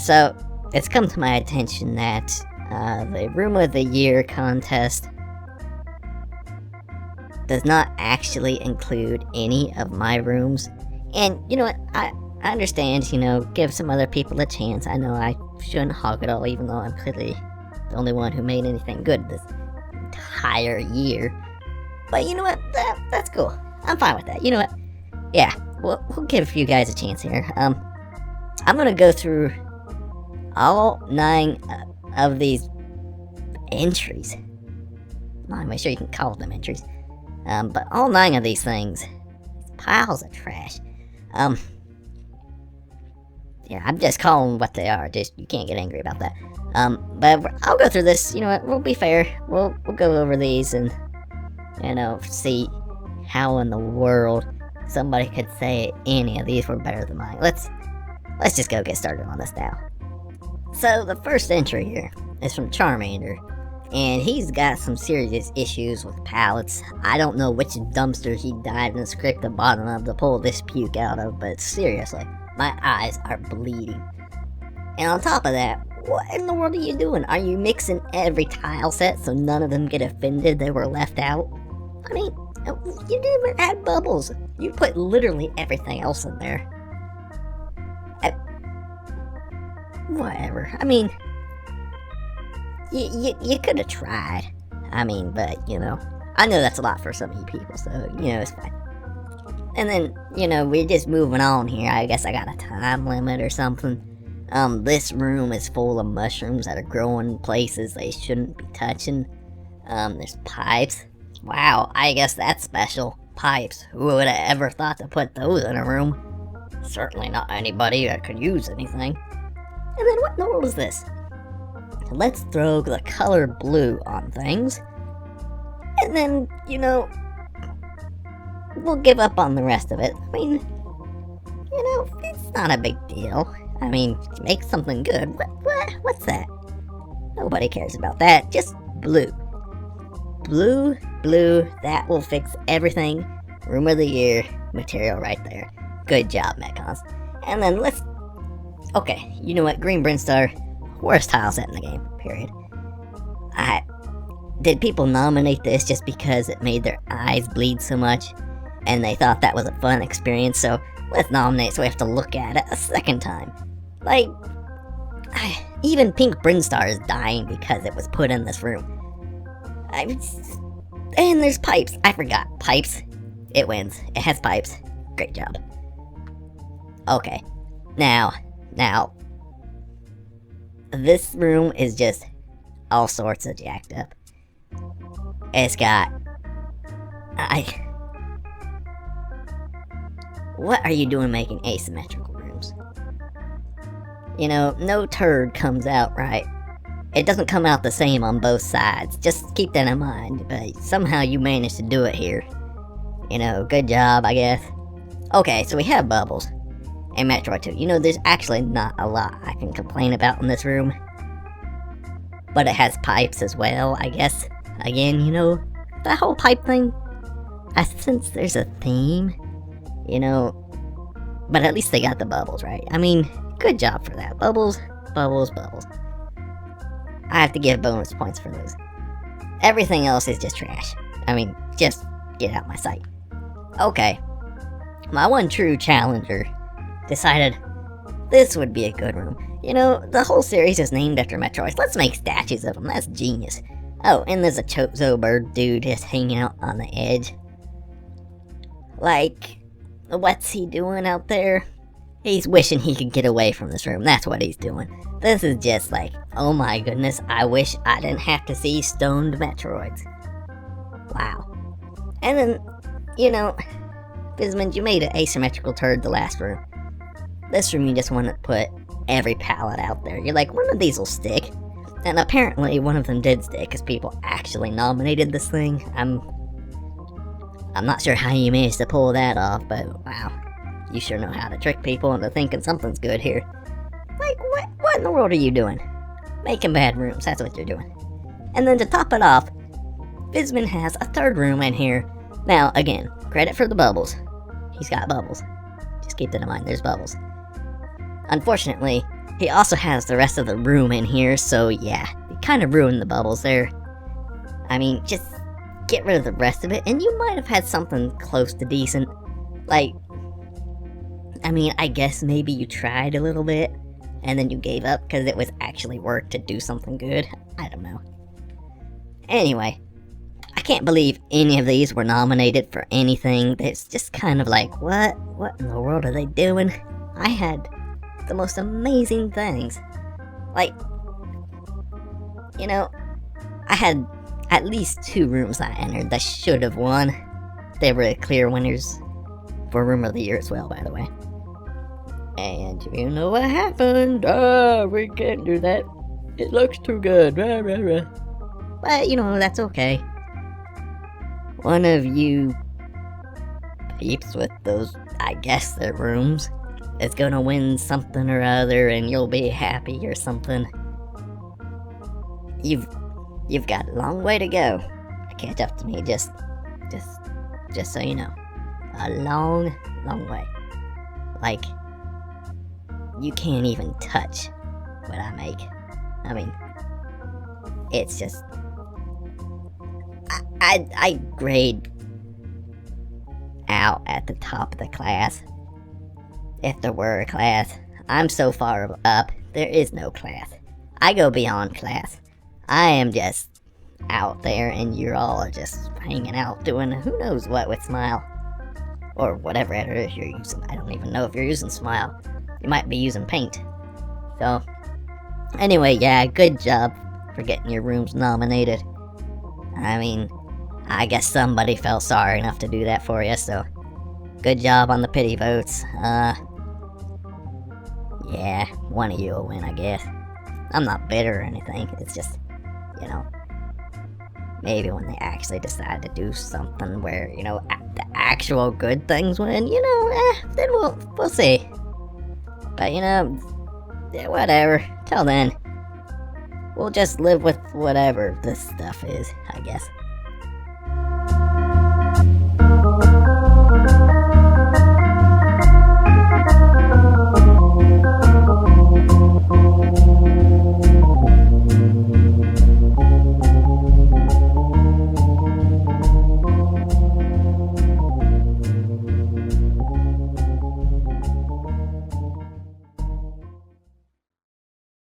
So, it's come to my attention that the Room of the Year contest does not actually include any of my rooms. And you know what? I understand, give some other people a chance. I know I shouldn't hog it all, even though I'm clearly the only one who made anything good this entire year. But you know what? That's cool. I'm fine with that. You know what? Yeah, we'll give you guys a chance here. I'm gonna go through all 9 of these entries. I'm not even sure you can call them entries. But all 9 of these things, piles of trash. Yeah, I'm just calling what they are. Just, you can't get angry about that. But I'll go through this. You know what? We'll be fair. We'll go over these and, see how in the world somebody could say any of these were better than mine. Let's just go get started on this now. So the first entry here is from Charmander, and he's got some serious issues with pallets. I don't know which dumpster he dived and scraped the bottom of to pull this puke out of, but seriously, my eyes are bleeding. And on top of that, what in the world are you doing? Are you mixing every tile set so none of them get offended they were left out? I mean, you didn't even add bubbles. You put literally everything else in there. Whatever. I mean, you could have tried. I mean, but, I know that's a lot for some of you people, so, it's fine. And then, we're just moving on here. I guess I got a time limit or something. This room is full of mushrooms that are growing in places they shouldn't be touching. There's pipes. Wow, I guess that's special. Pipes. Who would have ever thought to put those in a room? Certainly not anybody that could use anything. And then what in the world is this? Let's throw the color blue on things. And then, we'll give up on the rest of it. I mean, it's not a big deal. I mean, make something good. What's that? Nobody cares about that. Just blue. Blue, that will fix everything. Room of the Year material right there. Good job, Metcons. And then okay, you know what? Green Brinstar, worst tile set in the game, period. Did people nominate this just because it made their eyes bleed so much? And they thought that was a fun experience, so let's nominate so we have to look at it a second time. Like, even Pink Brinstar is dying because it was put in this room. And there's pipes. I forgot. Pipes. It wins. It has pipes. Great job. Okay. Now, this room is just all sorts of jacked up. It's got... What are you doing making asymmetrical rooms? No turd comes out right. It doesn't come out the same on both sides. Just keep that in mind. But somehow you managed to do it here. Good job, I guess. Okay, so we have bubbles. And Metroid 2. There's actually not a lot I can complain about in this room. But it has pipes as well, I guess. Again, that whole pipe thing. I sense there's a theme. But at least they got the bubbles right. I mean, good job for that. Bubbles. I have to give bonus points for those. Everything else is just trash. I mean, just get out my sight. Okay. My one true challenger decided this would be a good room. The whole series is named after Metroids. Let's make statues of them. That's genius. Oh, and there's a Chozo bird dude just hanging out on the edge. Like, what's he doing out there? He's wishing he could get away from this room. That's what he's doing. This is just like, oh my goodness, I wish I didn't have to see stoned Metroids. Wow. And then, Fizman, you made an asymmetrical turd the last room. This room you just want to put every palette out there. You're like, one of these will stick. And apparently one of them did stick because people actually nominated this thing. I'm not sure how you managed to pull that off, but wow. You sure know how to trick people into thinking something's good here. Like, what in the world are you doing? Making bad rooms, that's what you're doing. And then to top it off, Fizman has a third room in here. Now, again, credit for the bubbles. He's got bubbles. Just keep that in mind, there's bubbles. Unfortunately, he also has the rest of the room in here, so yeah, he kind of ruined the bubbles there. I mean, just get rid of the rest of it, and you might have had something close to decent. Like, I mean, I guess maybe you tried a little bit, and then you gave up because it was actually work to do something good. I don't know. Anyway, I can't believe any of these were nominated for anything. It's just kind of like, what? What in the world are they doing? I had the most amazing things. Like, you know, I had at least 2 rooms I entered that should have won. They were clear winners for Room of the Year as well, by the way. And you know what happened? We can't do that. It looks too good. Rah, rah, rah. But, you know, that's okay. One of you peeps with those, I guess they're rooms, is gonna win something or other and you'll be happy or something. You've got a long way to go to catch up to me, just so you know. A long, long way. Like, you can't even touch what I make. I mean, it's just... I grade out at the top of the class. If there were a class. I'm so far up, there is no class. I go beyond class. I am just out there and you're all just hanging out doing who knows what with Smile. Or whatever it is you're using. I don't even know if you're using Smile. You might be using Paint. So, anyway, yeah, good job for getting your rooms nominated. I mean, I guess somebody felt sorry enough to do that for you, so good job on the pity votes. Yeah, one of you will win, I guess. I'm not bitter or anything, it's just, you know, maybe when they actually decide to do something where, you know, the actual good things win, you know, then we'll see. But, you know, whatever. Till then, we'll just live with whatever this stuff is, I guess.